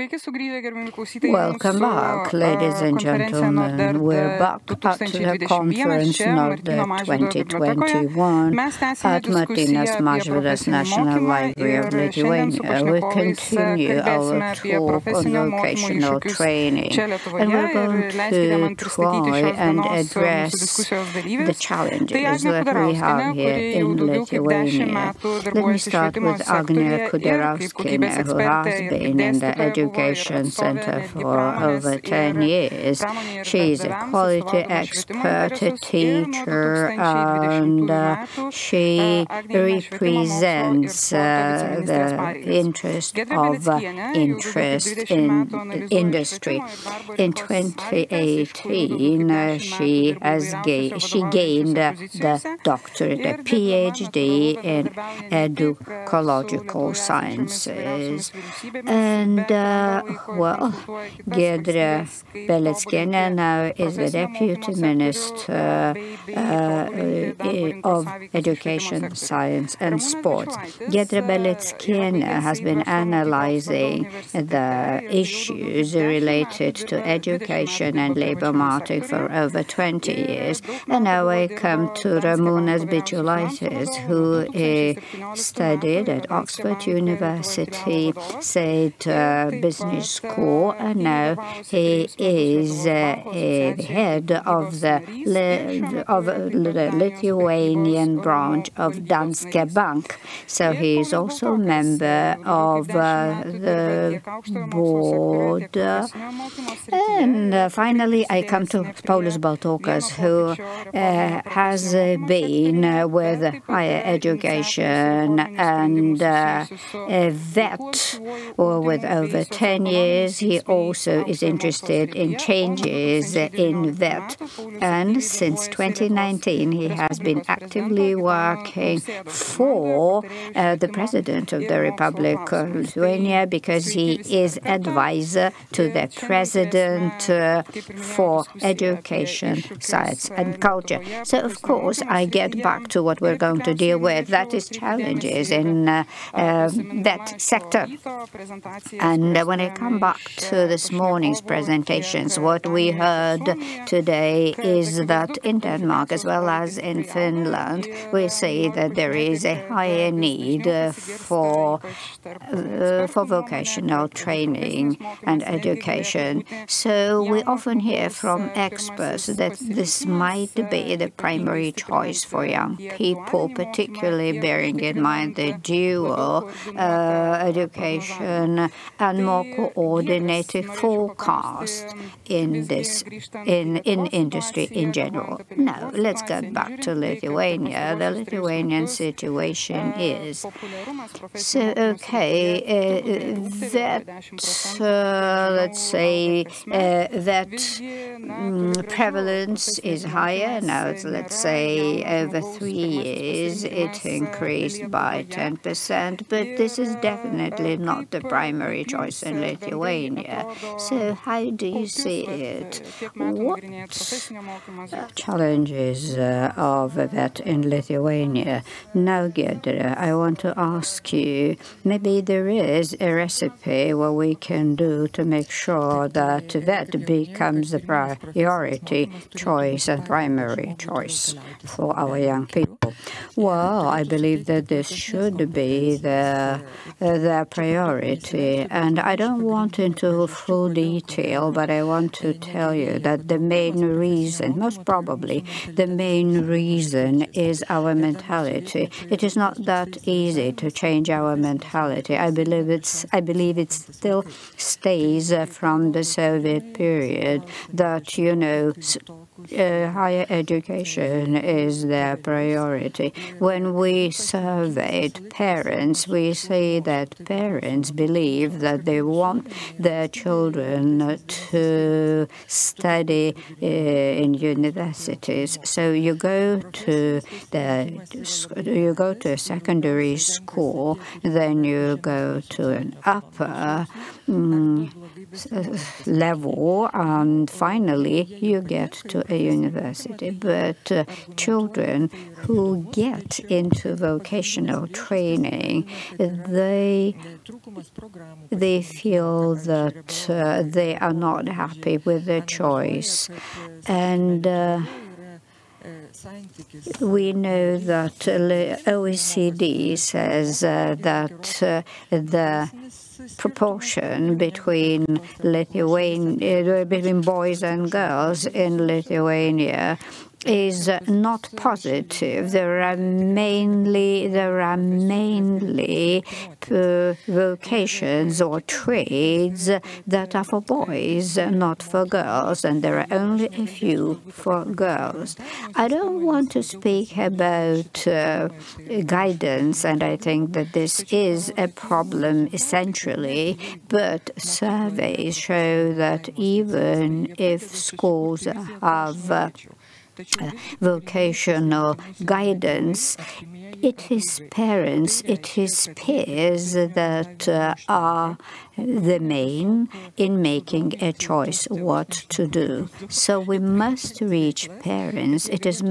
Welcome back, ladies and gentlemen. We're back at the conference NordEd 2021 at Martynas Mažvydas National Library of Lithuania. We continue our talk on vocational training, and we're going to try and address the challenges that we have here in Lithuania. Let me start with Agnė Kudarauskienė, who has been in the Education Center for over 10 years. She's a quality expert, a teacher, and she represents the interest in industry. In 2018, she gained the doctorate, a PhD in ecological sciences. And, Giedrė Beleckienė now is the Deputy Minister of Education, Science and Sports. Giedrė Beleckienė has been analyzing the issues related to education and labor market for over 20 years. And now I come to Ramūnas Bičiulaitis, who studied at Oxford University, said business school, and now he is the head of the Lithuanian branch of Danske Bank. So he is also a member of the board. And finally, I come to Paulius Baltokas, who has been with higher education and a vet with over 10 years. He also is interested in changes in vet. And since 2019, he has been actively working for the President of the Republic of Lithuania, because he is advisor to the President for Education, Science and Culture. So, of course, I get back to what we're going to deal with. That is challenges in that sector. And when I come back to this morning's presentations, what we heard today is that in Denmark, as well as in Finland, we see that there is a higher need for vocational training and education. So we often hear from experts that this might be the primary choice for young people, particularly bearing in mind the dual education and more coordinated forecast in industry in general. Now, let's get back to Lithuania. The Lithuanian situation is so let's say that prevalence is higher now. Let's say over 3 years it increased by 10%, but this is definitely not the primary choice in Lithuania. So how do you see it? What challenges of that in Lithuania? Now, Giedrė, I want to ask you, maybe there is a recipe what we can do to make sure that that becomes the priority choice and primary choice for our young people. Well, I believe that this should be the priority, and I don't want into full detail, but I want to tell you that the main reason, most probably the main reason, is our mentality. It is not that easy to change our mentality. I believe it still stays from the Soviet period that, higher education is their priority. When we surveyed parents, we see that parents believe that they want their children to study in universities. So you go to a secondary school, then you go to an upper level, and finally you get to a university. But children who get into vocational training, they feel that they are not happy with their choice. And we know that OECD says that the proportion between boys and girls in Lithuania is not positive. There are mainly vocations or trades that are for boys, not for girls, and there are only a few for girls. I don't want to speak about guidance, and I think that this is a problem essentially, but surveys show that even if schools have vocational guidance, it is parents, it is peers that are the main in making a choice what to do. So we must reach parents. It is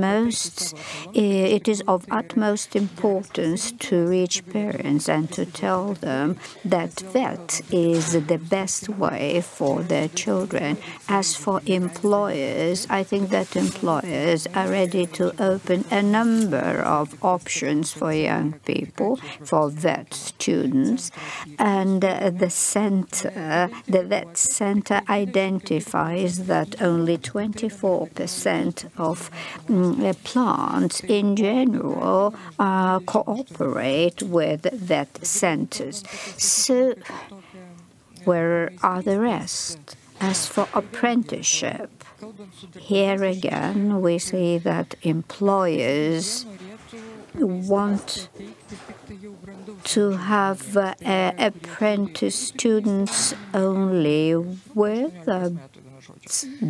of utmost importance to reach parents and to tell them that that is the best way for their children. As for employers, I think that employers are ready to open a number of options for young people, for vet students, and the vet center identifies that only 24% of plants in general cooperate with vet centers. So where are the rest? As for apprenticeship, here again we see that employers want to have apprentice students only with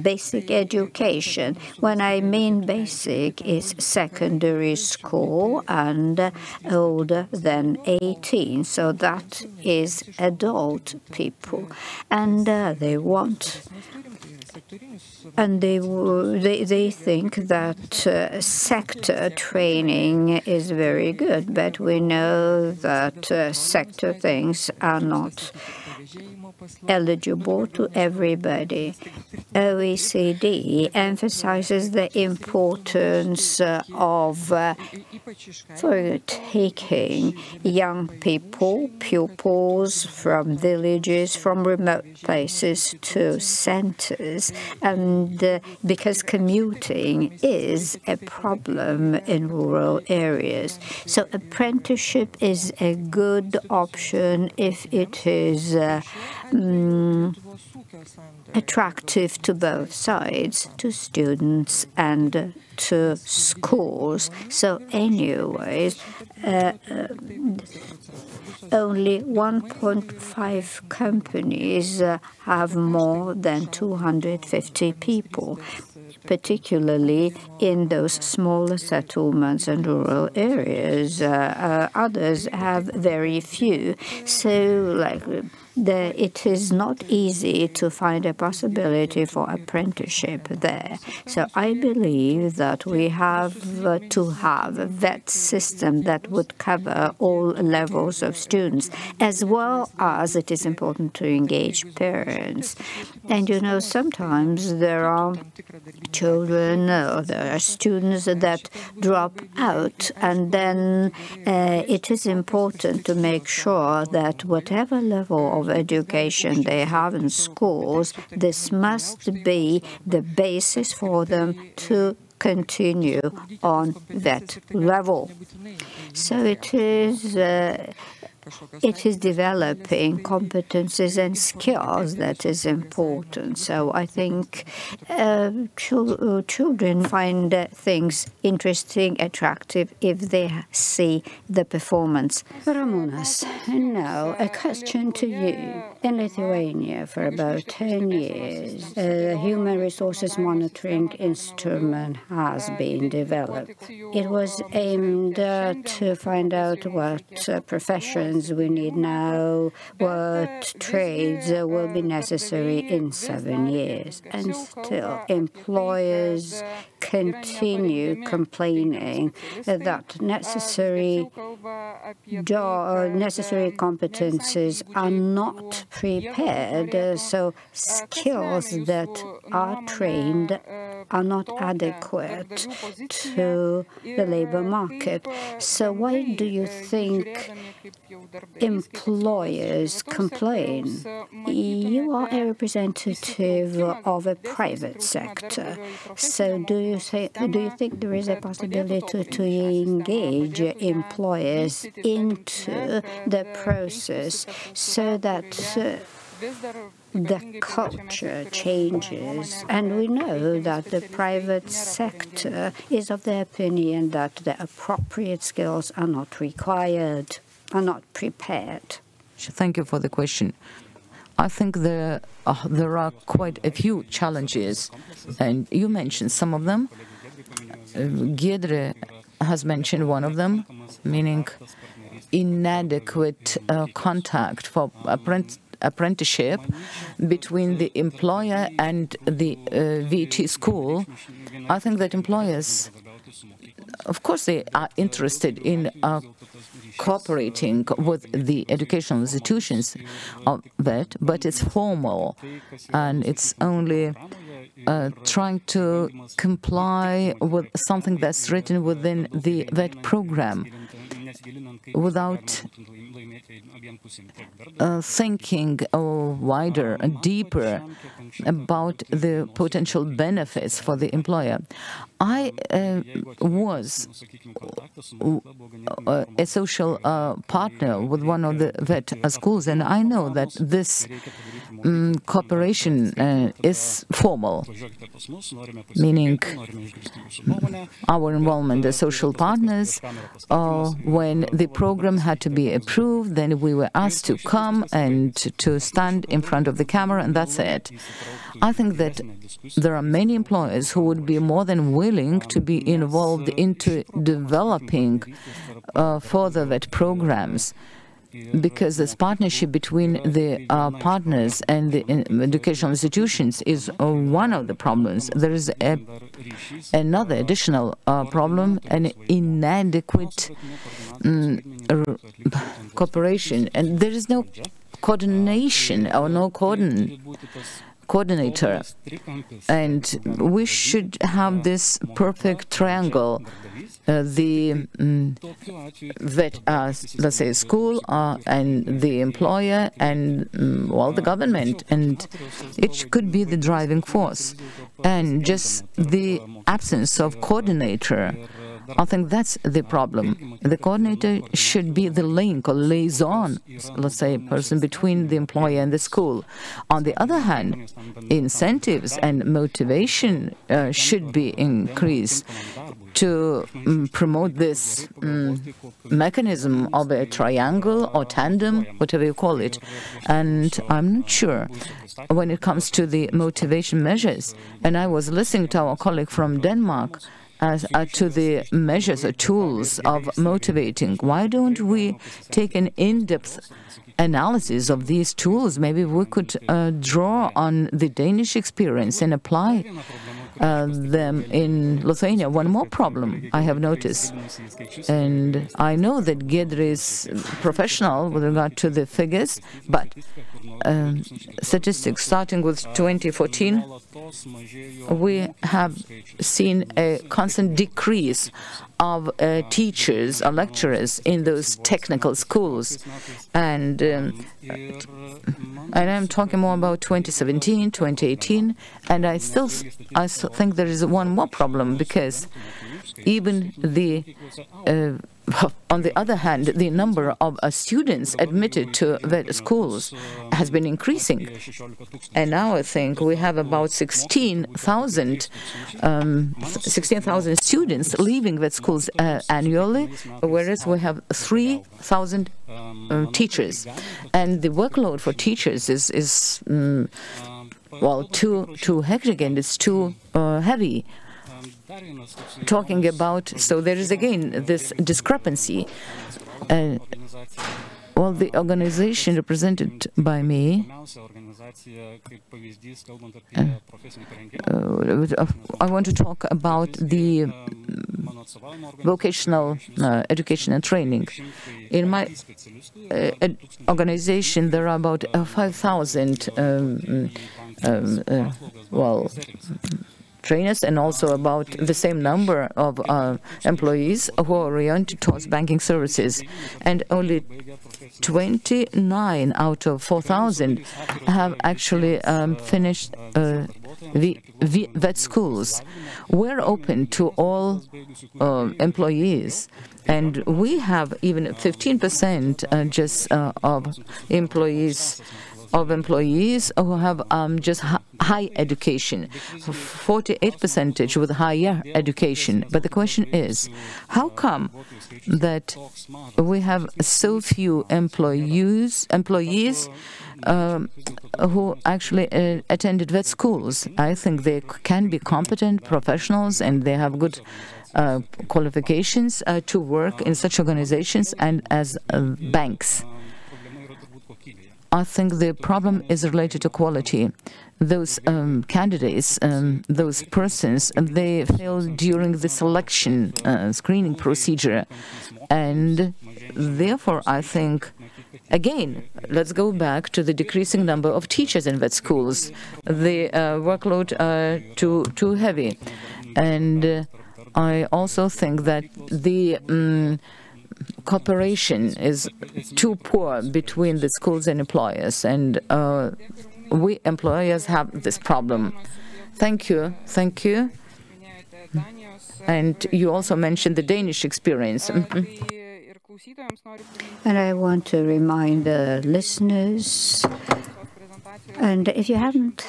basic education. When I mean basic, is secondary school and older than 18. So that is adult people. And they want... And they think that sector training is very good, but we know that sector things are not eligible to everybody. OECD emphasizes the importance of taking young people, pupils from villages, from remote places to centers, and because commuting is a problem in rural areas. So apprenticeship is a good option if it is attractive to both sides, to students and to schools. So anyways, only 1.5 companies have more than 250 people, particularly in those smaller settlements and rural areas. Others have very few. So, it is not easy to find a possibility for apprenticeship there. So I believe that we have to have a vet system that would cover all levels of students, as well as it is important to engage parents. And sometimes there are children or there are students that drop out, and then it is important to make sure that whatever level of education they have in schools, this must be the basis for them to continue on that level. So it is developing competences and skills that is important. So I think children find things interesting, attractive, if they see the performance. Ramūnas, now a question to you. In Lithuania, for about 10 years, a human resources monitoring instrument has been developed. It was aimed to find out what professions qualifications we need now, what trades will be necessary in 7 years. And still, employers continue complaining that necessary competencies are not prepared, so skills that are trained are not adequate to the labor market. So why do you think employers complain? You are a representative of a private sector. So do you think there is a possibility to engage employers into the process so that the culture changes? And we know that the private sector is of the opinion that the appropriate skills are not required, are not prepared. Thank you for the question. I think there are quite a few challenges, and you mentioned some of them. Giedrė has mentioned one of them, meaning inadequate contact for apprenticeship between the employer and the VT school. I think that employers, of course, they are interested in cooperating with the educational institutions of that, but it's formal, and it's only trying to comply with something that's written within the VET program without thinking wider and deeper about the potential benefits for the employer. I was a social partner with one of the VET schools, and I know that this cooperation is formal, meaning our involvement as social partners. When the program had to be approved, then we were asked to come and to stand in front of the camera, and that's it. I think that there are many employers who would be more than willing to be involved into developing further VET programs, because this partnership between the partners and the educational institutions is one of the problems. There is another additional problem, an inadequate cooperation, and there is no coordination or no coordinator, and we should have this perfect triangle. The VET, let's say, school and the employer and the government, and it could be the driving force. And just the absence of coordinator, I think that's the problem. The coordinator should be the link or liaison, let's say, person between the employer and the school. On the other hand, incentives and motivation should be increased to promote this mechanism of a triangle or tandem, whatever you call it. And I'm not sure when it comes to the motivation measures. And I was listening to our colleague from Denmark as to the measures or tools of motivating. Why don't we take an in-depth analysis of these tools? Maybe we could draw on the Danish experience and apply them in Lithuania. One more problem I have noticed, and I know that Giedrė is professional with regard to the figures, but statistics starting with 2014, we have seen a constant decrease of teachers or lecturers in those technical schools, and I'm talking more about 2017, 2018, and I still think there is one more problem, because even on the other hand, the number of students admitted to VET schools has been increasing. And now I think we have about 16,000 students leaving VET schools annually, whereas we have 3,000 teachers. And the workload for teachers is too hectic, and it's too heavy. Talking about, so there is again this discrepancy. Well, the organization represented by me, I want to talk about the vocational education and training. In my organization, there are about 5,000 trainers, and also about the same number of employees who are oriented towards banking services. And only 29 out of 4,000 have actually finished vet schools. We're open to all employees, and we have even 15% just of employees who have just high education, 48% with higher education. But the question is, how come that we have so few employees who actually attended vet schools? I think they can be competent professionals and they have good qualifications to work in such organizations and as banks. I think the problem is related to quality. Those candidates, those persons, they fail during the selection screening procedure. And therefore, I think, again, let's go back to the decreasing number of teachers in vet schools. The workload too heavy. And I also think that the cooperation is too poor between the schools and employers, and we employers have this problem. Thank you. Thank you. And you also mentioned the Danish experience. And I want to remind the listeners, and if you haven't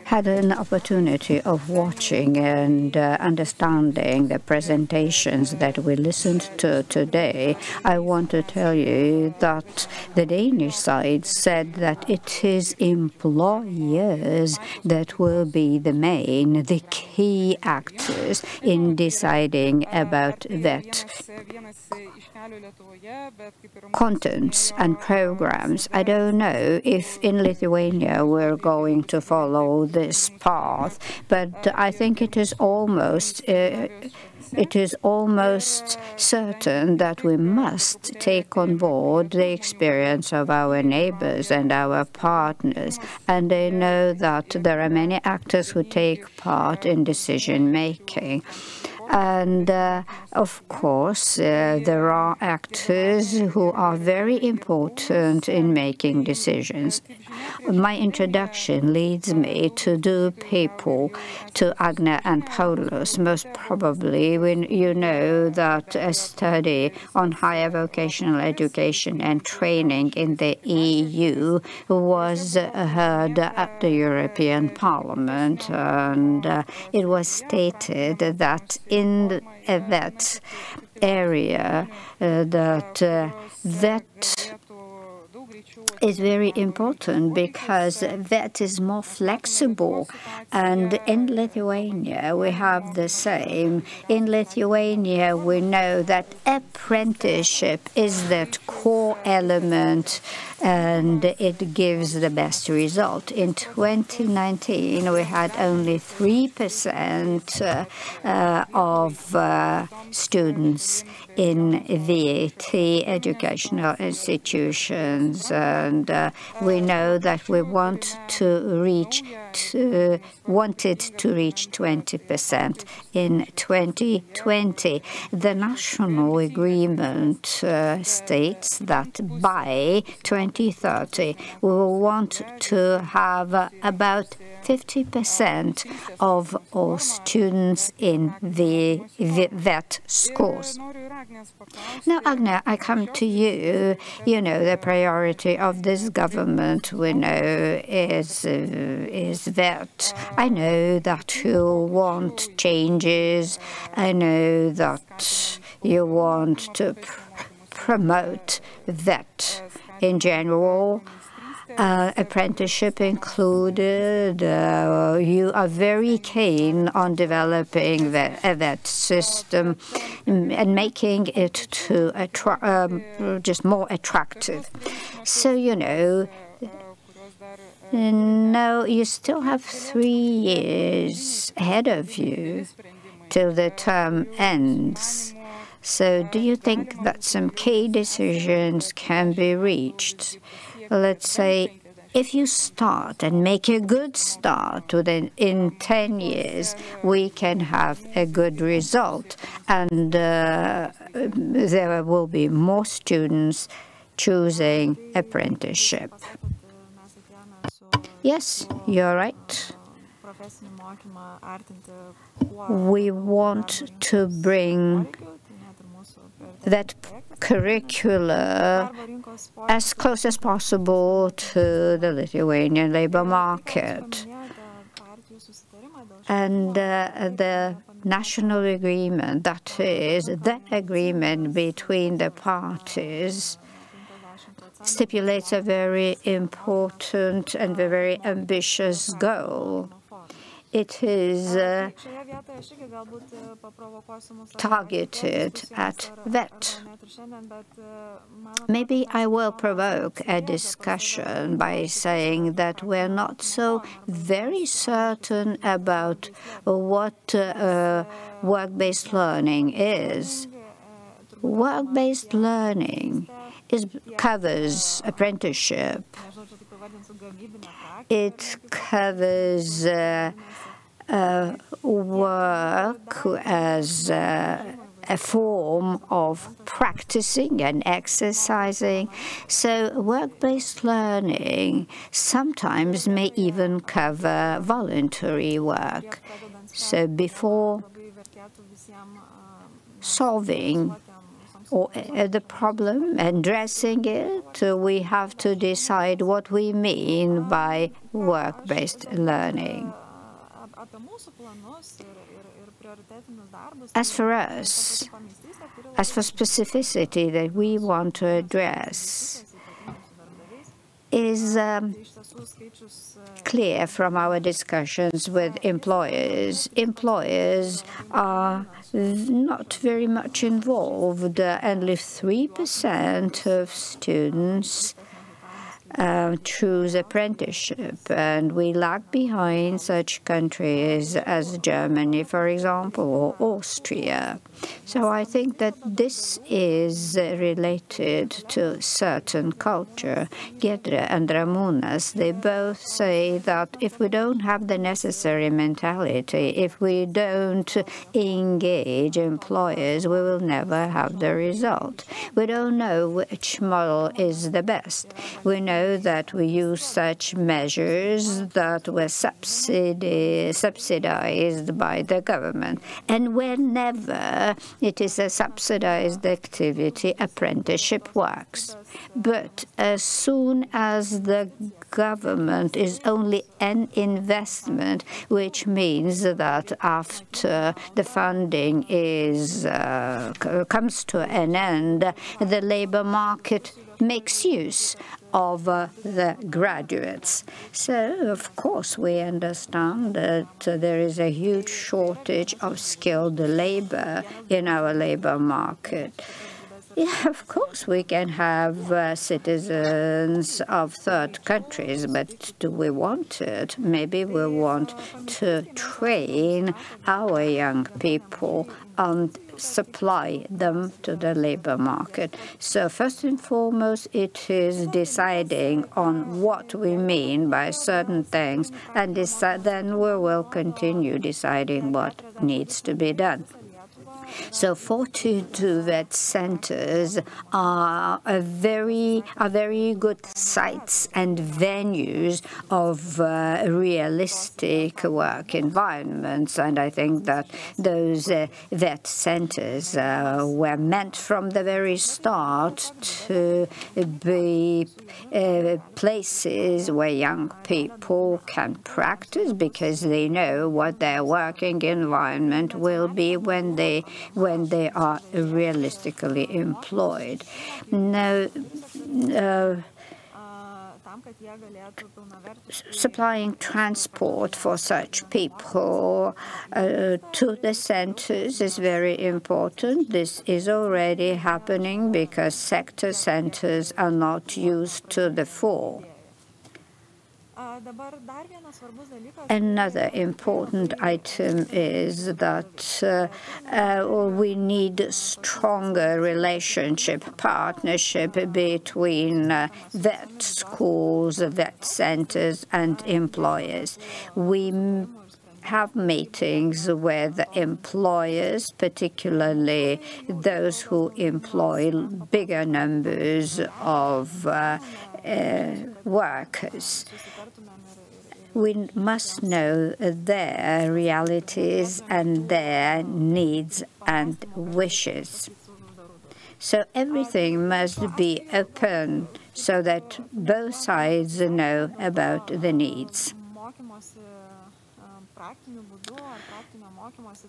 had an opportunity of watching and understanding the presentations that we listened to today, I want to tell you that the Danish side said that it is employers that will be the key actors in deciding about that contents and programs. I don't know if in Lithuania we're going to follow this path, but I think it is almost certain that we must take on board the experience of our neighbors and our partners. And I know that there are many actors who take part in decision making. And of course, there are actors who are very important in making decisions. My introduction leads me to two people, to Agnė and Paulius. Most probably, when you know that a study on higher vocational education and training in the EU was heard at the European Parliament, and it was stated that in that area that is very important because that is more flexible. And in Lithuania, we have the same. In Lithuania, we know that apprenticeship is that core element, and it gives the best result. In 2019, we had only 3% of students in VAT educational institutions, and we know that we wanted to reach 20% in 2020. The national agreement states that by 2030 we will want to have about 50% of all students in the vet schools. Now, Agnė, I come to you. You know, the priority of this government, we know, is vet. I know that you want changes. I know that you want to promote vet in general. apprenticeship included. You are very keen on developing that system and making it to just more attractive. So, now you still have 3 years ahead of you till the term ends. So do you think that some key decisions can be reached? Let's say if you start and make a good start, in 10 years we can have a good result, and there will be more students choosing apprenticeship. Yes, you're right. We want to bring that curricula as close as possible to the Lithuanian labor market. And the national agreement, that is, the agreement between the parties, stipulates a very important and a very ambitious goal. It is targeted at that. Maybe I will provoke a discussion by saying that we're not so very certain about what work-based learning is. Work-based learning covers apprenticeship. It covers work as a form of practicing and exercising. So work-based learning sometimes may even cover voluntary work. So before solving the problem and addressing it, we have to decide what we mean by work-based learning. As for us, as for specificity that we want to address, is clear from our discussions with employers. Employers are not very much involved. Only 3% of students choose apprenticeship, and we lag behind such countries as Germany, for example, or Austria. So I think that this is related to certain culture. Giedrė and Ramūnas, they both say that if we don't have the necessary mentality, if we don't engage employers, we will never have the result. We don't know which model is the best. We know that we use such measures that were subsidized by the government. And whenever it is a subsidized activity, apprenticeship works. But as soon as the government is only an investment, which means that after the funding comes to an end, the labor market makes use of the graduates. So, of course, we understand that there is a huge shortage of skilled labor in our labor market. Yeah, of course, we can have citizens of third countries, but do we want it? Maybe we want to train our young people and supply them to the labor market. So first and foremost, it is deciding on what we mean by certain things, and then we will continue deciding what needs to be done. So 42 vet centers are very good sites and venues of realistic work environments, and I think that those vet centers were meant from the very start to be places where young people can practice, because they know what their working environment will be when they are realistically employed. Now, supplying transport for such people to the centers is very important. This is already happening because sector centers are not used to the full. Another important item is that we need stronger partnership between vet schools, vet centers, and employers. We have meetings with employers, particularly those who employ bigger numbers of workers. We must know their realities and their needs and wishes. So everything must be open so that both sides know about the needs.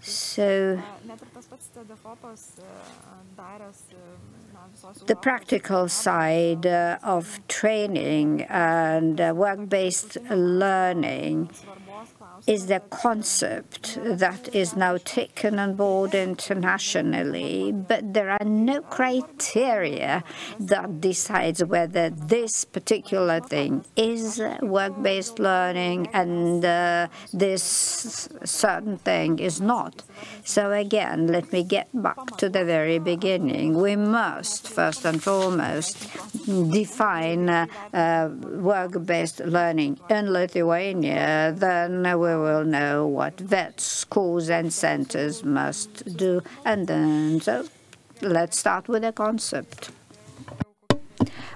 So the practical side of training and work-based learning is the concept that is now taken on board internationally, but there are no criteria that decides whether this particular thing is work-based learning and this certain thing is not. So again, let me get back to the very beginning. We must, first and foremost, define work-based learning in Lithuania, then we will know what vet schools and centers must do. And then, so let's start with the concept.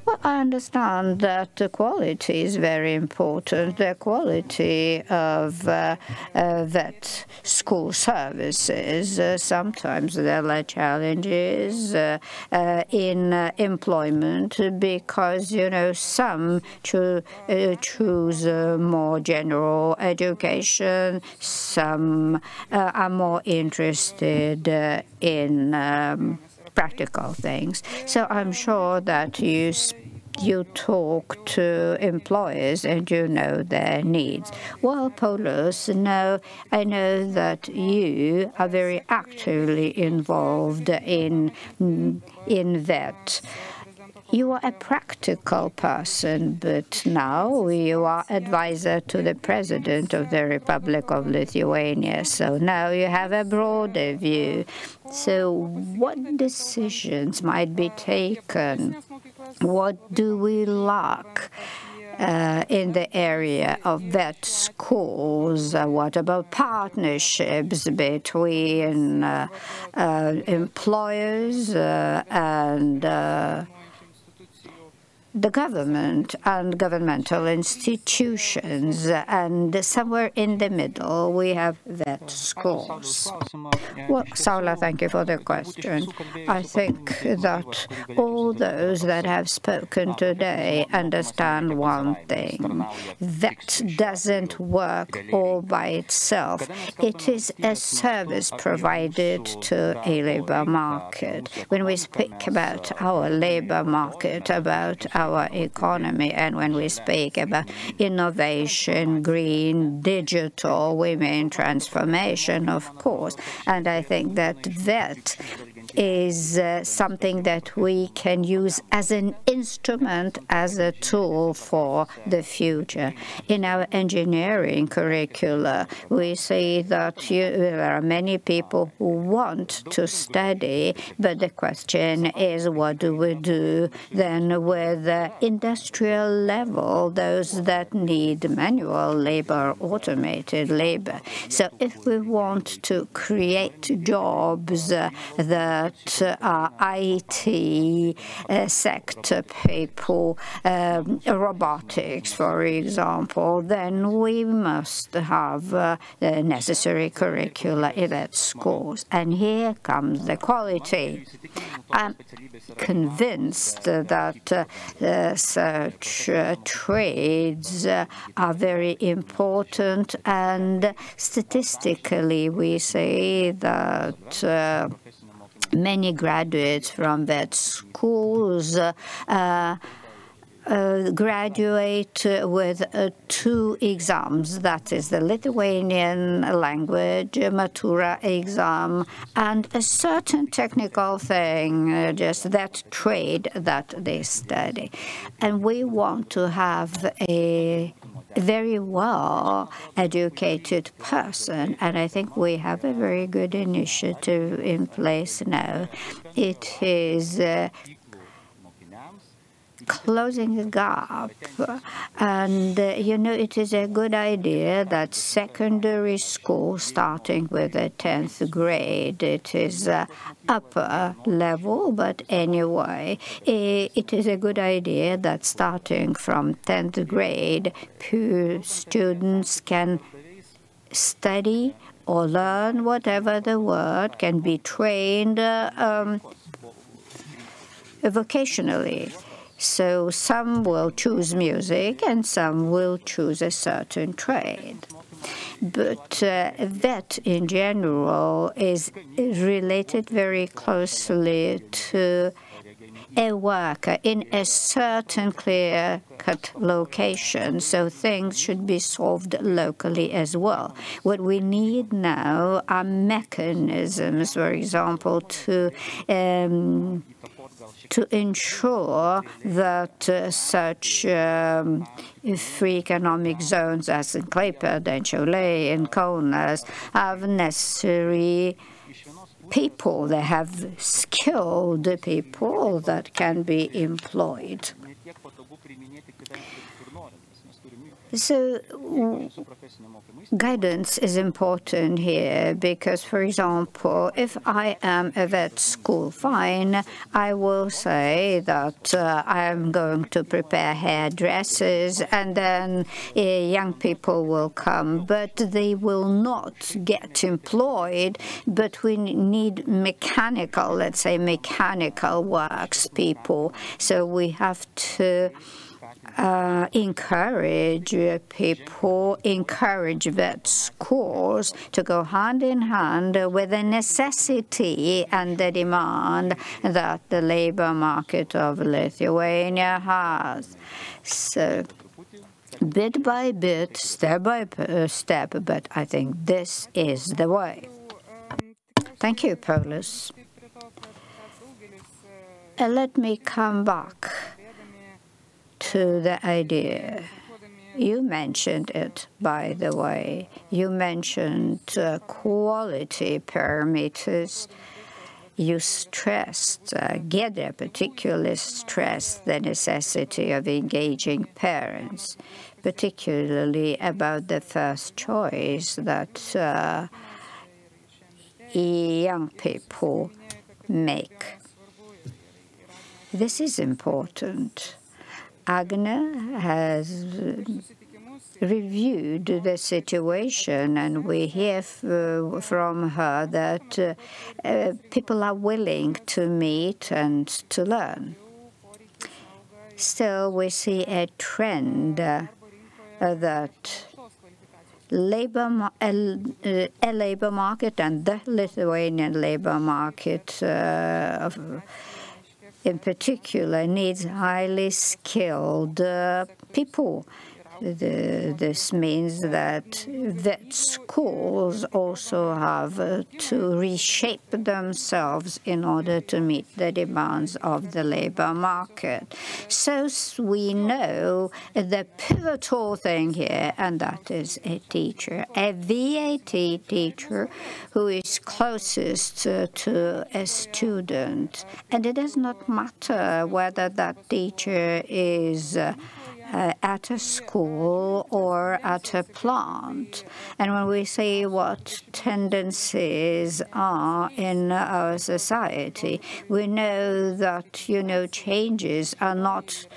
Well, I understand that the quality is very important. The quality of vet school services. Sometimes there are challenges in employment because, some choose more general education. Some are more interested in practical things. So I'm sure that you talk to employers and you know their needs. Well, Paulius, I know that you are very actively involved in vet. You are a practical person, but now you are advisor to the President of the Republic of Lithuania. So now you have a broader view. So what decisions might be taken? What do we lack in the area of vet schools? What about partnerships between employers and the government and governmental institutions, and somewhere in the middle we have vet schools? Well, Saula, thank you for the question. I think that all those that have spoken today understand one thing. Vet doesn't work all by itself. It is a service provided to a labor market. When we speak about our labor market, about our economy, and when we speak about innovation, green, digital, women transformation, of course. And I think that vet is something that we can use as an instrument, as a tool for the future. In our engineering curricula, we see that there are many people who want to study, but the question is, what do we do then with the industrial level, those that need manual labor, automated labor? So if we want to create jobs that are IT sector people, robotics, for example, then we must have the necessary curricula in that schools. And here comes the quality. I'm convinced that such trades are very important, and statistically we say that many graduates from vet schools graduate with 2 exams, that is the Lithuanian language Matura exam and a certain technical thing, just that trade that they study. And we want to have a very well educated person, and I think we have a very good initiative in place now. It is closing the gap, and it is a good idea that secondary school, starting with the 10th grade, it is upper level, but anyway, it is a good idea that starting from 10th grade, students can study or learn whatever the word, can be trained vocationally. So some will choose music and some will choose a certain trade. But that in general is related very closely to a worker in a certain clear-cut location, so things should be solved locally as well. What we need now are mechanisms, for example, to ensure that such free economic zones as in Klaipėda and Šiauliai and Kaunas have necessary people. They have skilled people that can be employed. So guidance is important here because, for example, if I am a vet school, fine, I will say that I am going to prepare hairdressers and then young people will come, but they will not get employed. But we need mechanical, let's say mechanical works people. So we have to encourage people, encourage vet schools to go hand in hand with the necessity and the demand that the labor market of Lithuania has. So bit by bit, step by step, but I think this is the way. Thank you, Paulius. Let me come back to the idea. You mentioned it, by the way. You mentioned quality parameters. You stressed, Giedrė particularly stressed the necessity of engaging parents, particularly about the first choice that young people make. This is important. Agnė has reviewed the situation, and we hear from her that people are willing to meet and to learn. Still, we see a trend that a labor market and the Lithuanian labor market in particular needs highly skilled people. This means that vet schools also have to reshape themselves in order to meet the demands of the labor market. So we know the pivotal thing here, and that is a teacher, a VAT teacher who is closest to a student. And it does not matter whether that teacher is at a school or at a plant. And when we see what tendencies are in our society, we know that, changes are not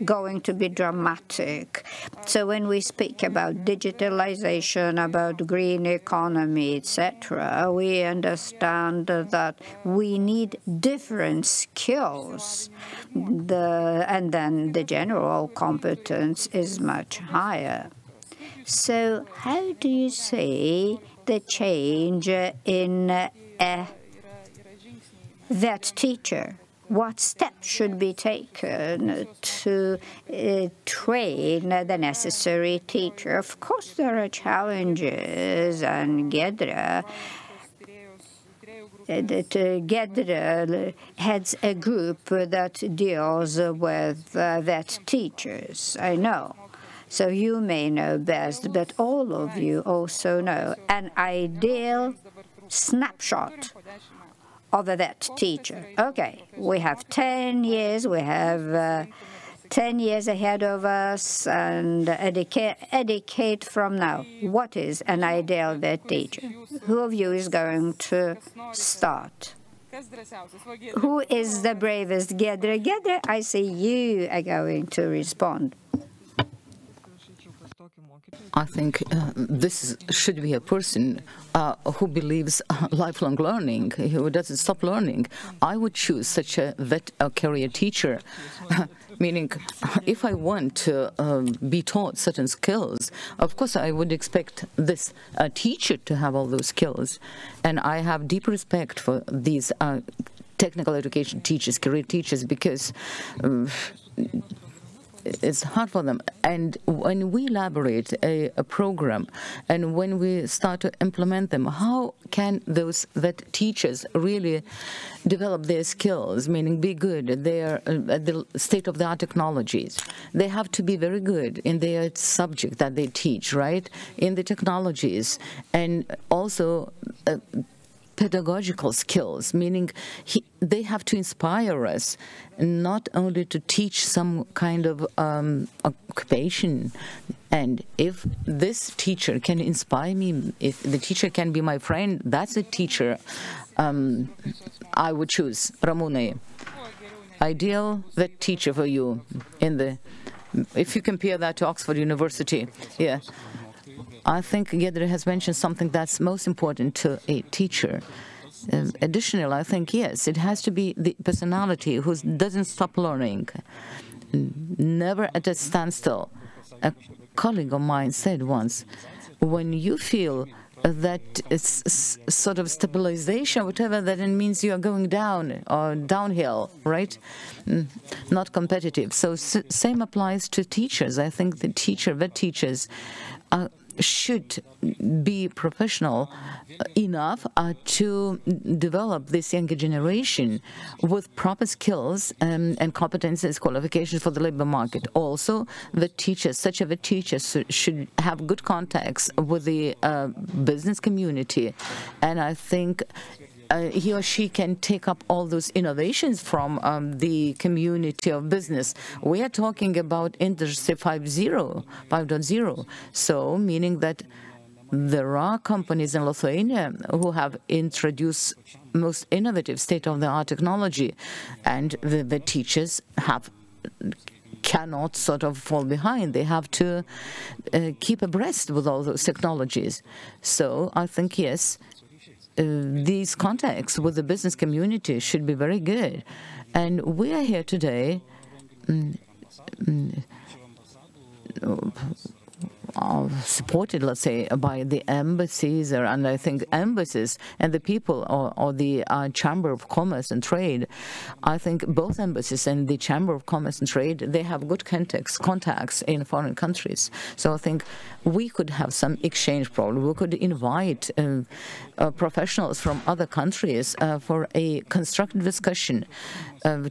going to be dramatic. So when we speak about digitalization, about green economy, etc., we understand that we need different skills. And then the general competence is much higher. So how do you see the change in a vet teacher? what steps should be taken to train the necessary teacher. Of course, there are challenges, and Giedrė heads a group that deals with vet teachers, I know. So you may know best, but all of you also know an ideal snapshot of a vet teacher. Okay, we have 10 years, we have 10 years ahead of us, and a decade from now. What is an ideal vet teacher? Who of you is going to start? Who is the bravest? Giedrė? Giedrė, I see you are going to respond. I think this should be a person who believes lifelong learning, who doesn't stop learning. I would choose such a vet career teacher, meaning if I want to be taught certain skills, of course I would expect this teacher to have all those skills. And I have deep respect for these technical education teachers, career teachers, because it's hard for them. And when we elaborate a program and when we start to implement them, how can those vet teachers really develop their skills, meaning be good at the state-of-the-art technologies? They have to be very good in their subject that they teach, right? In the technologies, and also pedagogical skills, meaning they have to inspire us, not only to teach some kind of occupation. And if this teacher can inspire me, if the teacher can be my friend, that's a teacher I would choose. Ramūnai, ideal vet teacher for you if you compare that to Oxford University. Yeah. I think Giedrė has mentioned something that's most important to a teacher. Additionally, I think, yes, it has to be the personality who doesn't stop learning, never at a standstill. A colleague of mine said once, when you feel that it's sort of stabilization, whatever that it means, you are going down or downhill, right? Not competitive. So same applies to teachers. I think the vet teachers should be professional enough to develop this younger generation with proper skills and competences, qualifications for the labor market. Also, the teachers, such a teacher should have good contacts with the business community, and I think he or she can take up all those innovations from the community of business. We are talking about Industry 5.0, so meaning that there are companies in Lithuania who have introduced most innovative state-of-the-art technology, and the teachers cannot sort of fall behind. They have to keep abreast with all those technologies. So I think, yes, these contacts with the business community should be very good. And we are here today supported, let's say, by the embassies, and I think embassies and the people or the Chamber of Commerce and Trade. I think both embassies and the Chamber of Commerce and Trade, they have good contacts in foreign countries. So I think we could have some exchange program. We could invite professionals from other countries for a constructive discussion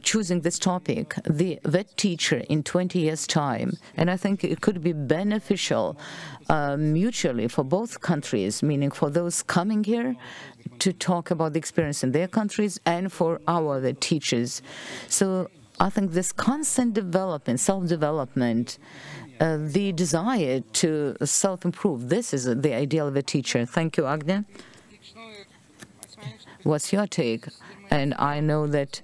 choosing this topic, the vet teacher in 20 years' time. And I think it could be beneficial mutually for both countries, meaning for those coming here to talk about the experience in their countries and for the teachers. So I think this constant development, self-development, the desire to self-improve, this is the ideal of a teacher. Thank you, Agnė. What's your take? And I know that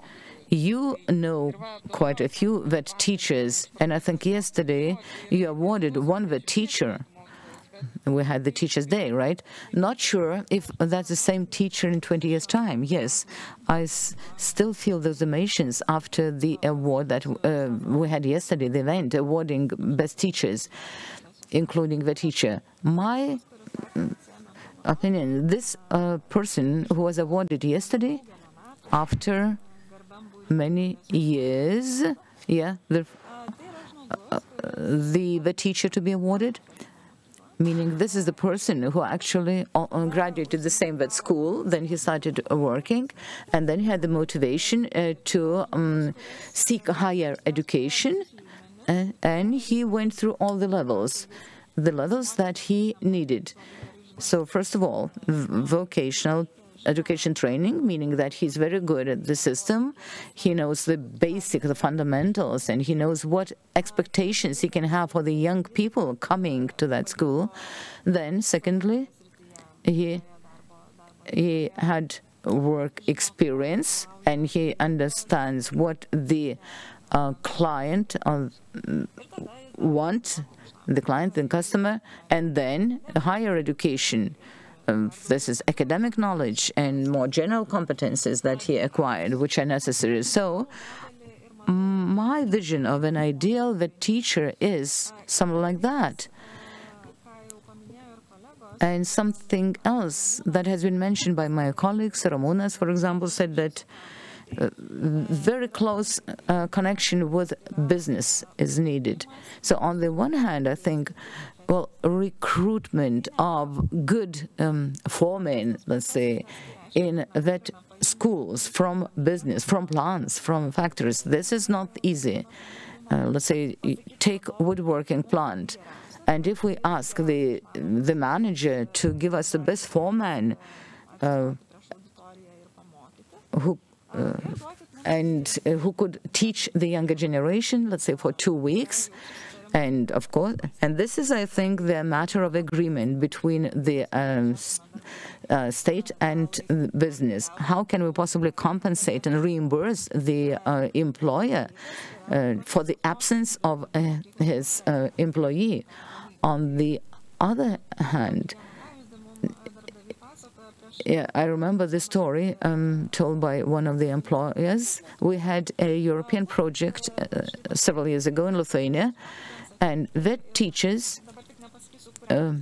you know quite a few vet teachers, and I think yesterday you awarded one vet teacher. We had the Teachers' Day, right? Not sure if that's the same teacher in 20 years' time. Yes, I still feel those emotions after the award that we had yesterday, the event awarding best teachers, including the teacher. My opinion, this person who was awarded yesterday, after many years, the teacher to be awarded, meaning this is the person who actually graduated the same vet school, then he started working, and then he had the motivation to seek higher education, and he went through all the levels that he needed. So first of all, vocational education training, meaning that he's very good at the system, he knows the fundamentals, and he knows what expectations he can have for the young people coming to that school. Then secondly, he had work experience, and he understands what the client wants, the client and customer, and then higher education. This is academic knowledge and more general competences that he acquired, which are necessary. So my vision of an ideal vet teacher is something like that. And something else that has been mentioned by my colleagues, Ramūnas, for example, said that very close connection with business is needed. So on the one hand, I think, well, recruitment of good foremen, let's say, in vet schools from business, from plants, from factories, this is not easy. Let's say, take woodworking plant, and if we ask the manager to give us the best foreman who could teach the younger generation, let's say for 2 weeks, and of course, and this is, I think, the matter of agreement between the state and business. How can we possibly compensate and reimburse the employer for the absence of his employee? On the other hand, I remember the story told by one of the employers. We had a European project several years ago in Lithuania, and vet teachers, I'm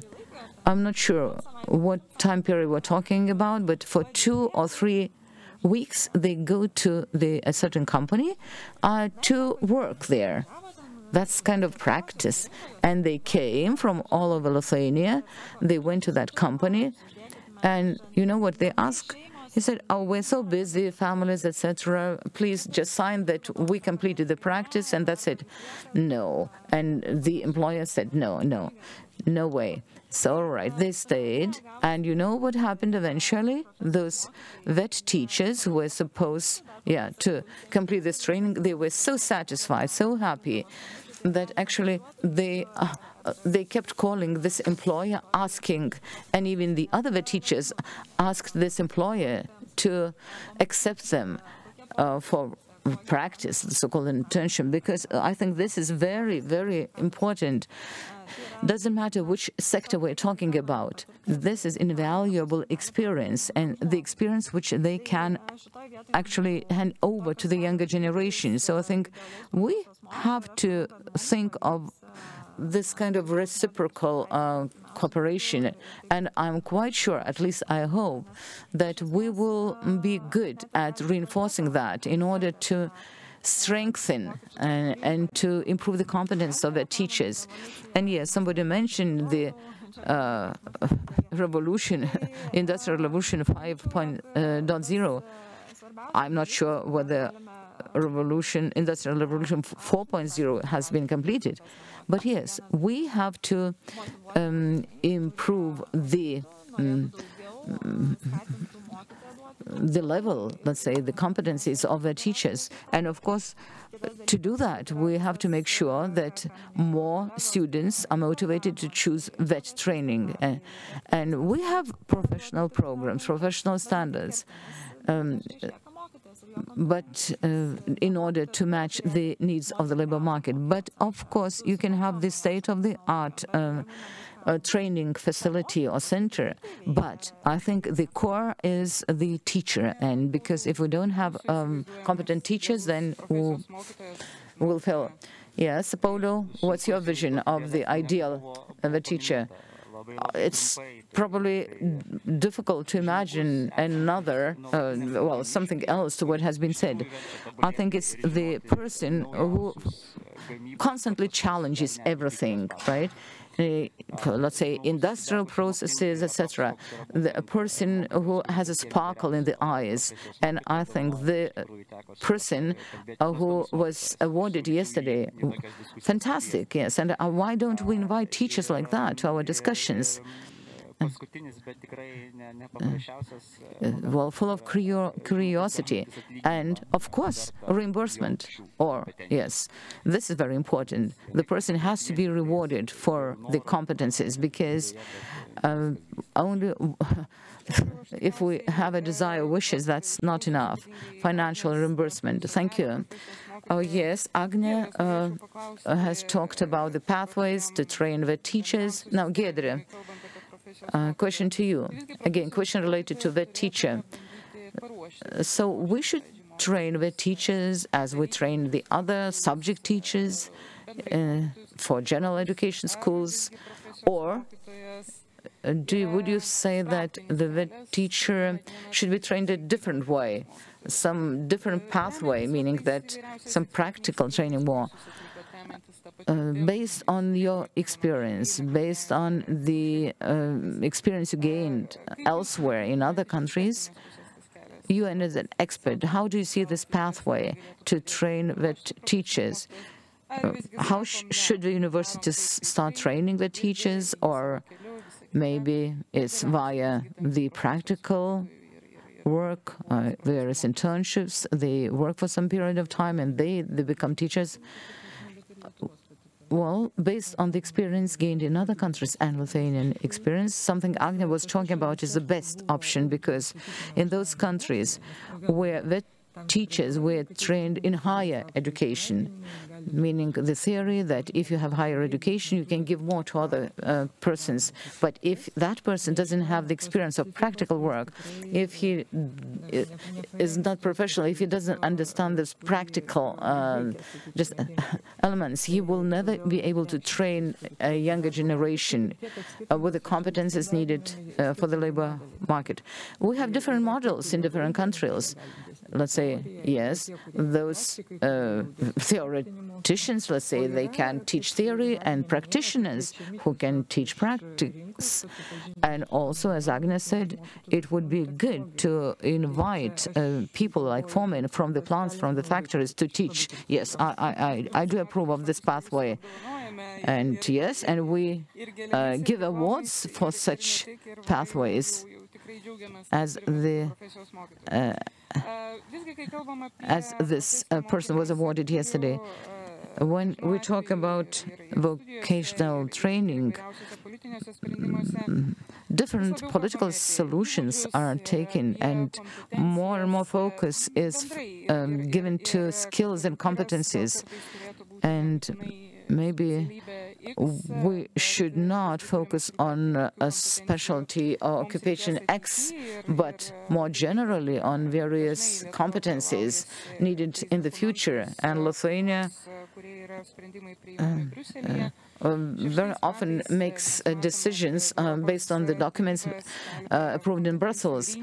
not sure what time period we're talking about, but for 2 or 3 weeks they go to a certain company to work there. That's kind of practice. And they came from all over Lithuania. They went to that company. And you know what they asked? He said, "Oh, we're so busy, families, etc. Please just sign that we completed the practice, and that's it." No. And the employer said, no way. So, all right, they stayed. And you know what happened eventually? Those vet teachers who were supposed, to complete this training, they were so satisfied, so happy, that actually they kept calling this employer, asking, and even the other vet teachers asked this employer to accept them for practice, the so-called internship, because I think this is very, very important. Doesn't matter which sector we're talking about. This is invaluable experience, and the experience which they can actually hand over to the younger generation. So I think we have to think of this kind of reciprocal cooperation, and I'm quite sure, at least I hope, that we will be good at reinforcing that in order to strengthen and to improve the competence of the teachers. And yes, somebody mentioned the revolution, Industrial Revolution 5.0. I'm not sure whether Industrial Revolution 4.0 has been completed. But yes, we have to improve the level, let's say, the competencies of the teachers. And of course, to do that, we have to make sure that more students are motivated to choose vet training. And we have professional programs, professional standards. But in order to match the needs of the labor market. But of course, you can have the state-of-the-art training facility or center. But I think the core is the teacher, and because if we don't have competent teachers, then we'll fail. Yes, Paulo, what's your vision of the ideal of a teacher? it's probably difficult to imagine another, well, something else to what has been said. I think it's the person who constantly challenges everything, right? Let's say industrial processes, etc. A person who has a sparkle in the eyes, and I think the person who was awarded yesterday, fantastic, yes. And why don't we invite teachers like that to our discussions? Well, full of curiosity and, of course, reimbursement. Or, yes, this is very important. The person has to be rewarded for the competencies, because only if we have a desire, wishes, that's not enough. Financial reimbursement. Thank you. Oh, yes, Agnė has talked about the pathways to train the teachers. Now, Giedrė, question to you. Again, question related to the teacher. So we should train the teachers as we train the other subject teachers for general education schools, or would you say that the teacher should be trained a different way, some different pathway, meaning that some practical training more? Based on your experience, based on the experience you gained elsewhere in other countries, you and as an expert, how do you see this pathway to train the teachers? How should the universities start training the teachers, or maybe it's via the practical work, various internships, they work for some period of time and they become teachers? Well, based on the experience gained in other countries and Lithuanian experience, something Agnė was talking about is the best option, because in those countries where the teachers were trained in higher education, meaning the theory that if you have higher education, you can give more to other persons. But if that person doesn't have the experience of practical work, if he is not professional, if he doesn't understand this practical just elements, he will never be able to train a younger generation with the competences needed for the labor market. We have different models in different countries. Let's say, yes, those theoreticians, let's say, they can teach theory, and practitioners who can teach practice. And also, as Agnė said, it would be good to invite people like foremen from the plants, from the factories to teach. Yes, I do approve of this pathway. And yes, and we give awards for such pathways as this person was awarded yesterday. When we talk about vocational training, different political solutions are taken, and more focus is given to skills and competencies. And maybe we should not focus on a specialty or occupation X, but more generally on various competencies needed in the future. And Lithuania very often makes decisions based on the documents approved in Brussels.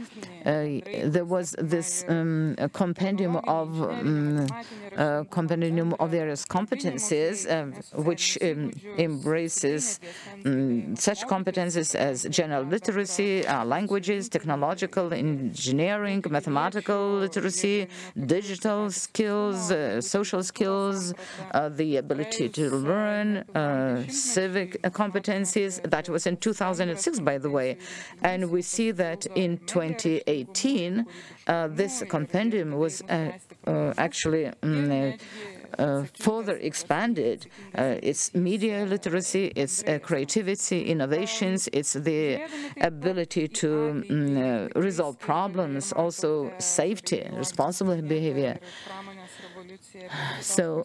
There was this compendium of various competencies, which embraces such competencies as general literacy, languages, technological, engineering, mathematical literacy, digital skills, social skills, the ability to learn, civic competencies. That was in 2006, by the way. And we see that in 2018, this compendium was actually further expanded. It's media literacy, it's creativity, innovations, it's the ability to resolve problems, also safety, responsible behavior. So,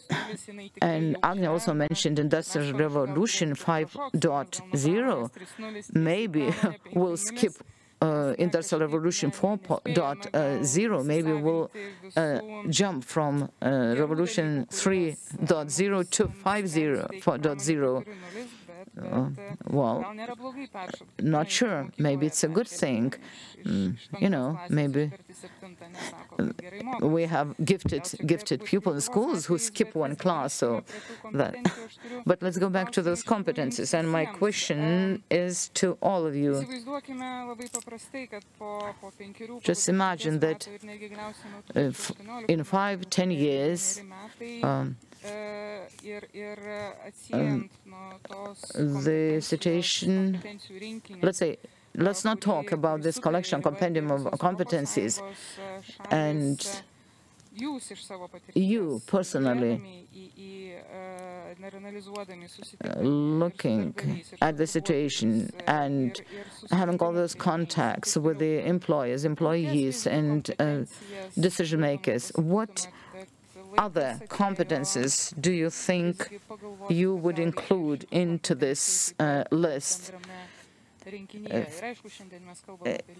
and Agnė also mentioned Industrial Revolution 5.0. Maybe we'll skip Industrial Revolution 4.0. Maybe we'll jump from Revolution 3.0 to 5.0. well, not sure. Maybe it's a good thing. You know, maybe we have gifted people in schools who skip one class, so that. But let's go back to those competencies. And my question is to all of you. Just imagine that in 5-10 years, the situation, let's not talk about this collection compendium of competencies, and you personally, looking at the situation and having all those contacts with the employers, employees, and decision makers, what other competences do you think you would include into this list?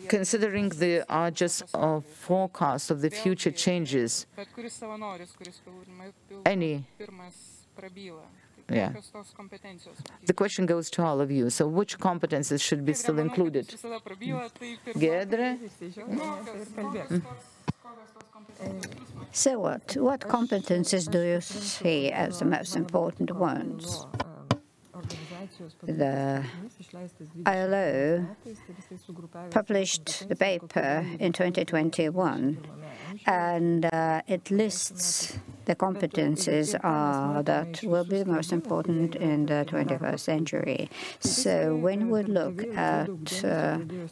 Considering the just forecast of the future changes, the question goes to all of you. So which competences should be still included? Giedrė? So what competences do you see as the most important ones? The ILO published the paper in 2021, and it lists the competencies that will be most important in the 21st century. So when we look at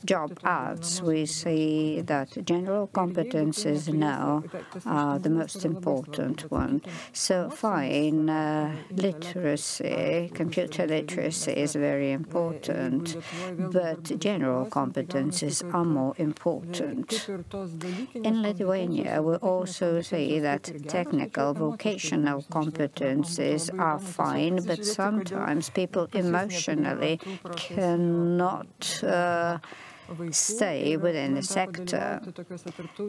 job ads, we see that general competencies now are the most important one. So fine, literacy, computer literacy is very important, but general competencies are more important. In Lithuania, we also see that technical vocational competencies are fine, but sometimes people emotionally cannot stay within the sector.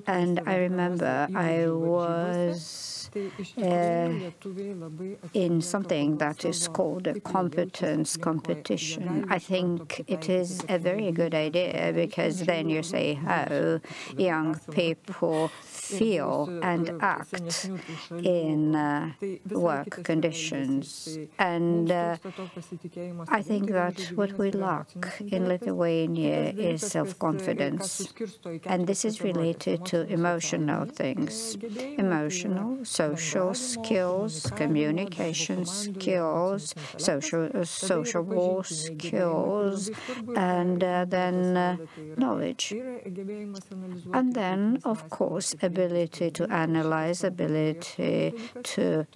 And I remember I was in something that is called a competence competition. I think it is a very good idea, because then you see how young people feel and act in work conditions. And I think that what we lack in Lithuania is self-confidence. And this is related to emotional things. Emotional, social skills, communication skills, sociable skills, and then knowledge. And then, of course, ability to analyze, ability to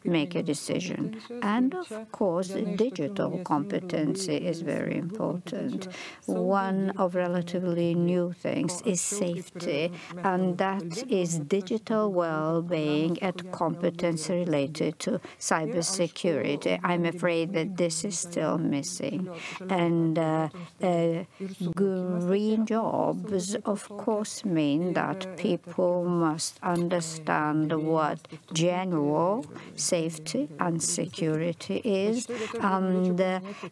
make a decision. And of course, digital competency is very important. One of relatively new things is safety, and that is digital well-being and competence related to cybersecurity. I'm afraid that this is still missing. And green jobs, of course, mean that people must understand what general safety and security is, and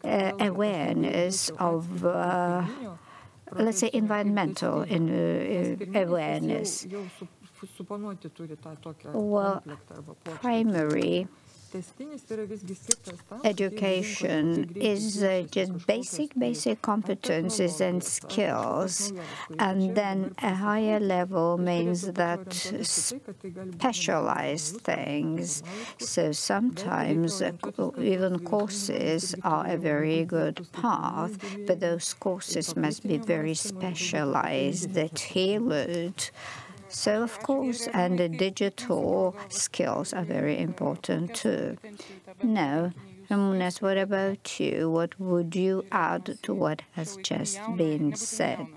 awareness of let's say environmental awareness. Well, primary education is just basic competencies and skills, and then a higher level means that specialized things. So sometimes even courses are a very good path, but those courses must be very specialized, tailored. So, of course, and the digital skills are very important too. Now, Ramūnas, what about you? What would you add to what has just been said?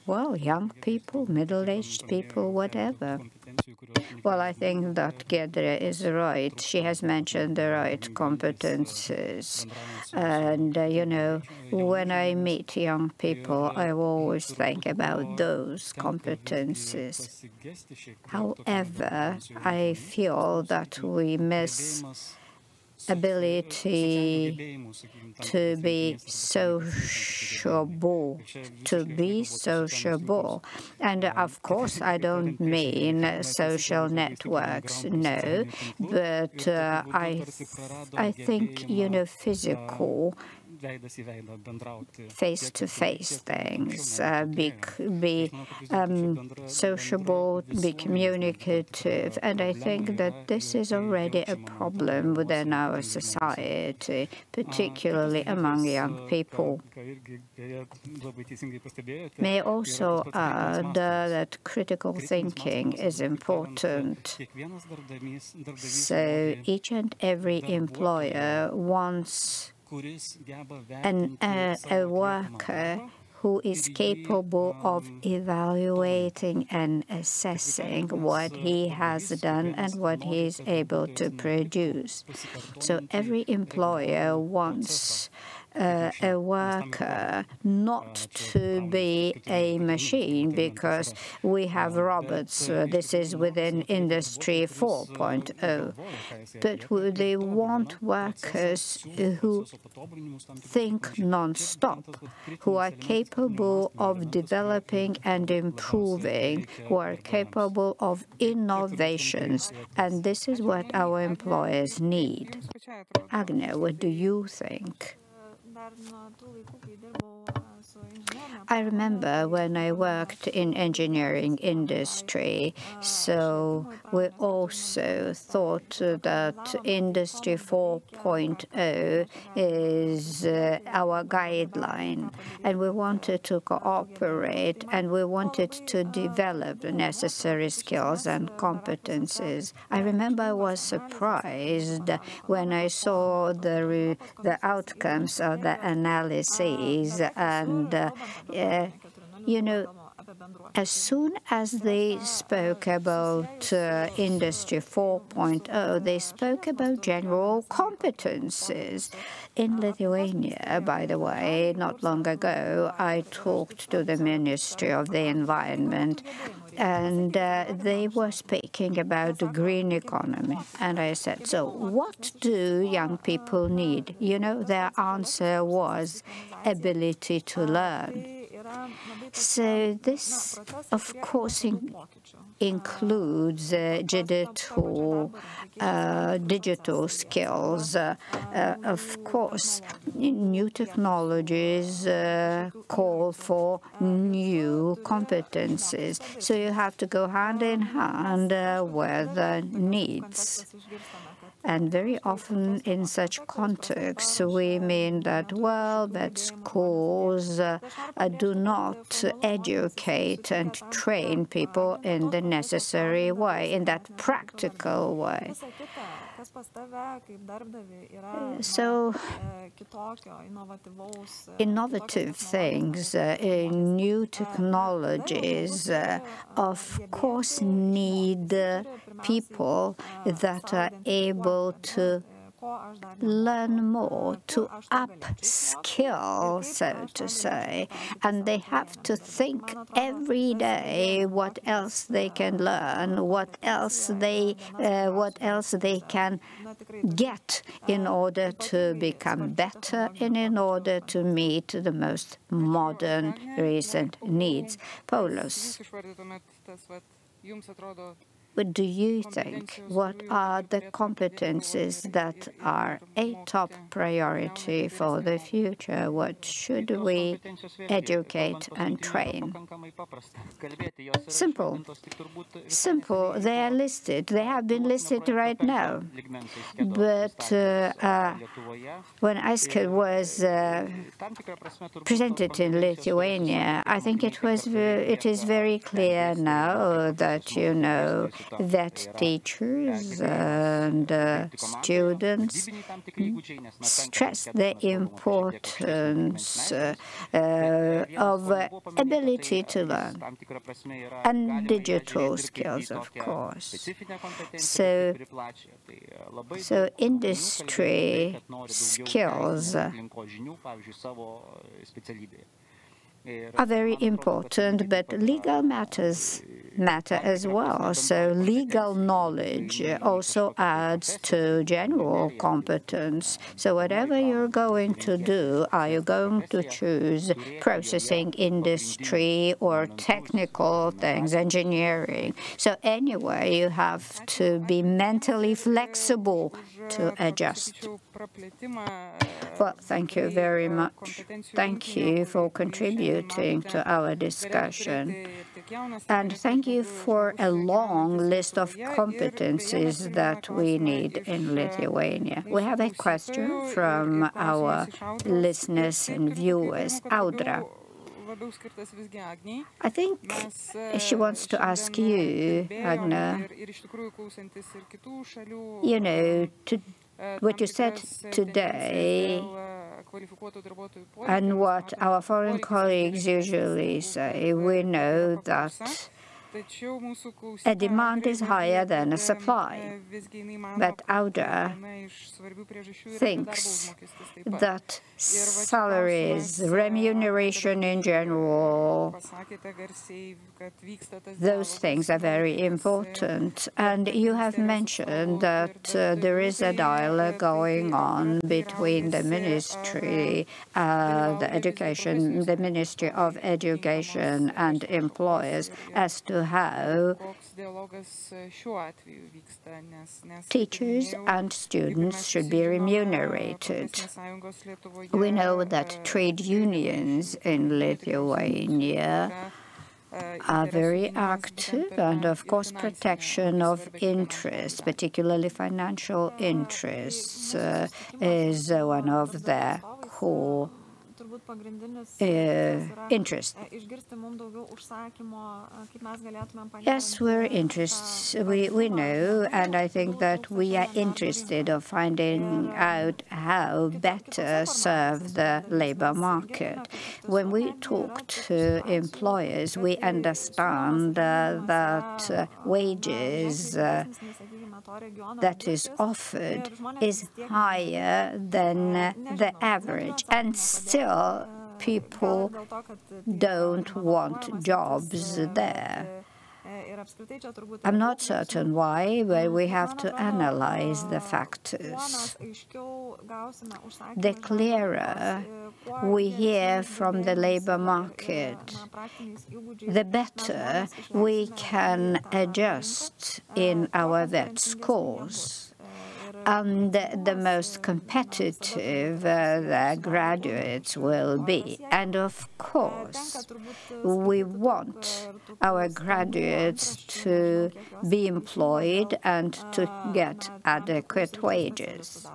Well, young people, middle-aged people, whatever. Well, I think that Giedrė is right. She has mentioned the right competences. And, you know, when I meet young people, I always think about those competences. However, I feel that we miss ability to be sociable, And of course, I don't mean social networks, no, but I think, physical, face-to-face things, be sociable, be communicative, and I think that this is already a problem within our society, particularly among young people. May I also add that critical thinking is important. So each and every employer wants a worker who is capable of evaluating and assessing what he has done and what he is able to produce. So every employer wants a worker not to be a machine, because we have robots. This is within Industry 4.0. But they want workers who think non-stop, who are capable of developing and improving, who are capable of innovations. And this is what our employers need. Agnė, what do you think? I remember when I worked in engineering industry, so we also thought that Industry 4.0 is our guideline, and we wanted to cooperate, and we wanted to develop the necessary skills and competencies. I remember I was surprised when I saw the outcomes of the analyses, and as soon as they spoke about Industry 4.0, they spoke about general competencies. In Lithuania, by the way, not long ago, I talked to the Ministry of the Environment, and they were speaking about the green economy. And I said, so what do young people need? Their answer was ability to learn. So this, of course, includes digital skills. Of course, new technologies call for new competencies. So you have to go hand in hand with the needs. And very often in such contexts, we mean that, that schools do not educate and train people in the necessary way, in that practical way. So, innovative things, new technologies, of course, need people that are able to learn more, to upskill, so to say, and they have to think every day what else they can learn, what else they can get in order to become better and in order to meet the most modern recent needs. Paulius, what do you think? What are the competencies that are a top priority for the future? What should we educate and train? Simple. Simple. They are listed. They have been listed right now. But when ISCA was presented in Lithuania, I think it is very clear now that, that teachers and students stress the importance of ability to learn and digital skills, of course. So industry skills are very important, but legal matters matter as well. So legal knowledge also adds to general competence. So whatever you're going to do, are you going to choose processing industry or technical things, engineering? So anyway, you have to be mentally flexible to adjust. Well, thank you very much. Thank you for contributing to our discussion. And thank you for a long list of competencies that we need in Lithuania. We have a question from our listeners and viewers. Audra, I think she wants to ask you, Agnė, you know, what you said today and what our foreign colleagues usually say. We know that a demand is higher than a supply. But Audra thinks that salaries, remuneration in general, those things are very important. And you have mentioned that there is a dialogue going on between the Ministry, the Ministry of Education and employers as to how teachers and students should be remunerated. We know that trade unions in Lithuania are very active, and of course protection of interests, particularly financial interests, is one of their core interest. Yes, we're interested. We know, and I think that we are interested in finding out how better serve the labor market. When we talk to employers, we understand that wages that is offered is higher than the average, and still people don't want jobs there. I'm not certain why, but we have to analyze the factors. The clearer we hear from the labor market, the better we can adjust in our VET scores. And the most competitive the graduates will be. And of course, we want our graduates to be employed and to get adequate wages.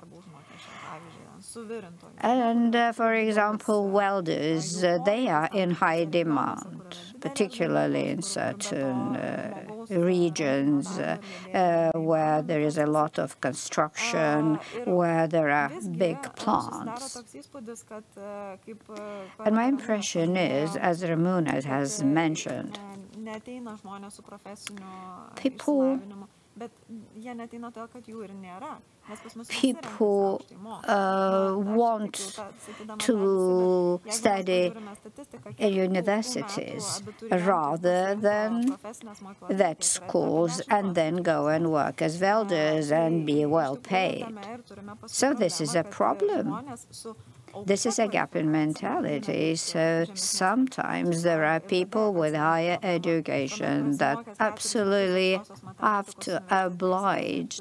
And for example, welders, they are in high demand, particularly in certain regions where there is a lot of construction, where there are big plants. And my impression is, as Ramūnas has mentioned, people want to study in universities rather than vet schools and then go and work as welders and be well paid. So this is a problem. This is a gap in mentality. So sometimes there are people with higher education that absolutely have to oblige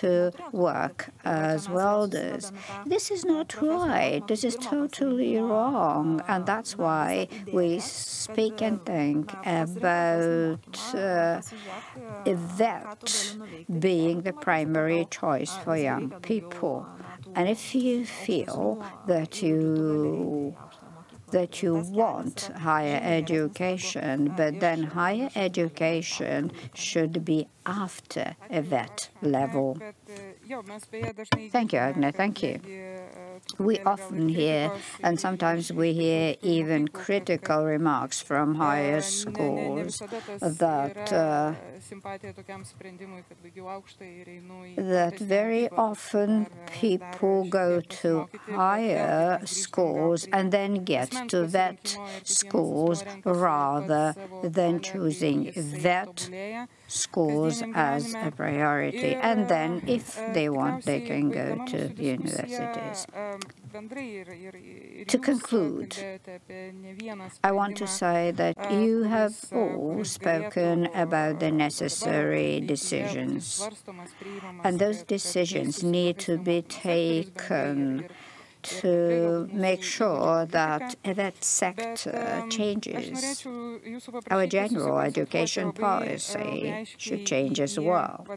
to work as welders. This is not right. This is totally wrong. And that's why we speak and think about vet being the primary choice for young people. And if you feel that you want higher education, but then higher education should be after a vet level. Thank you, Agnė. Thank you. We often hear, and sometimes we hear even critical remarks from higher schools that very often people go to higher schools and then get to vet schools rather than choosing vet schools as a priority. And then, if they want, they can go to universities. To conclude, I want to say that you have all spoken about the necessary decisions, and those decisions need to be taken to make sure that that sector changes. Our general education policy should change as well.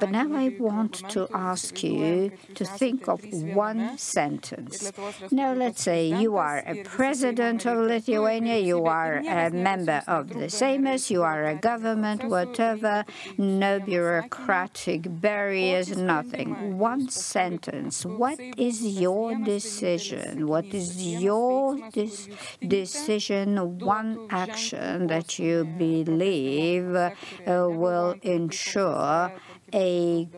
But now I want to ask you to think of one sentence. Now, let's say you are a president of Lithuania, you are a member of the Seimas, you are a government, whatever, no bureaucratic barriers, nothing. One sentence. What is your decision? What is your decision, one action that you believe will ensure a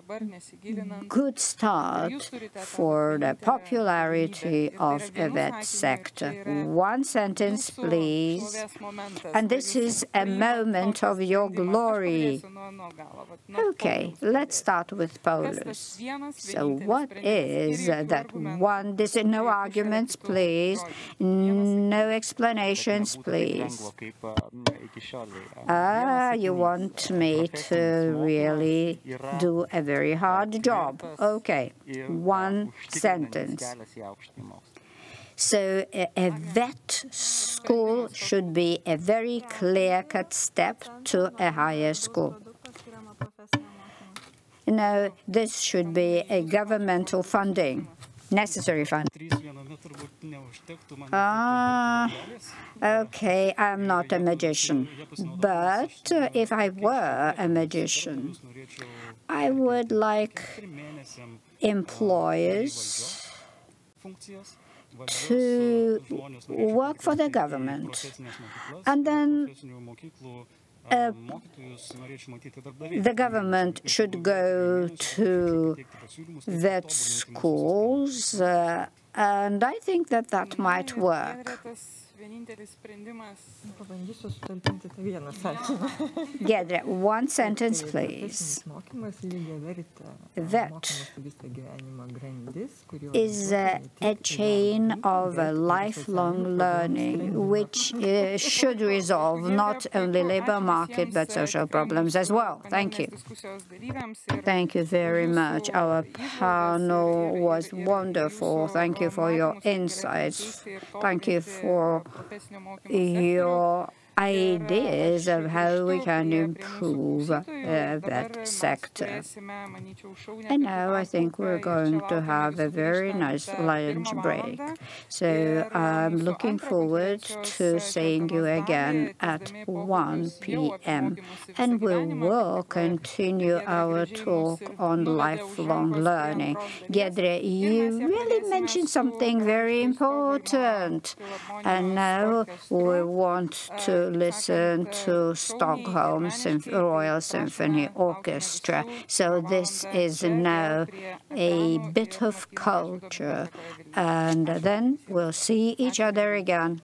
good start for the popularity of that sector? One sentence, please. And this is a moment of your glory. Okay, let's start with Paulius. So what is that one? No arguments, please. No explanations, please. You want me to really do a very hard job. Okay, one sentence. So a vet school should be a very clear-cut step to a higher school. No, this should be a governmental funding. Necessary fund. Okay, I'm not a magician, but if I were a magician, I would like employers to work for the government, and then the government should go to vet schools, and I think that that might work. Giedrė, one sentence, please. Vet is a chain of lifelong learning which should resolve not only labor market but social problems as well. Thank you. Thank you very much. Our panel was wonderful. Thank you for your insights. Thank you for your ideas of how we can improve that sector. And now I think we're going to have a very nice lunch break. So I'm looking forward to seeing you again at 1 p.m. And we will continue our talk on lifelong learning. Giedrė, you really mentioned something very important. And now we want to listen to Stockholm Royal Symphony Orchestra. So this is now a bit of culture. And then we'll see each other again.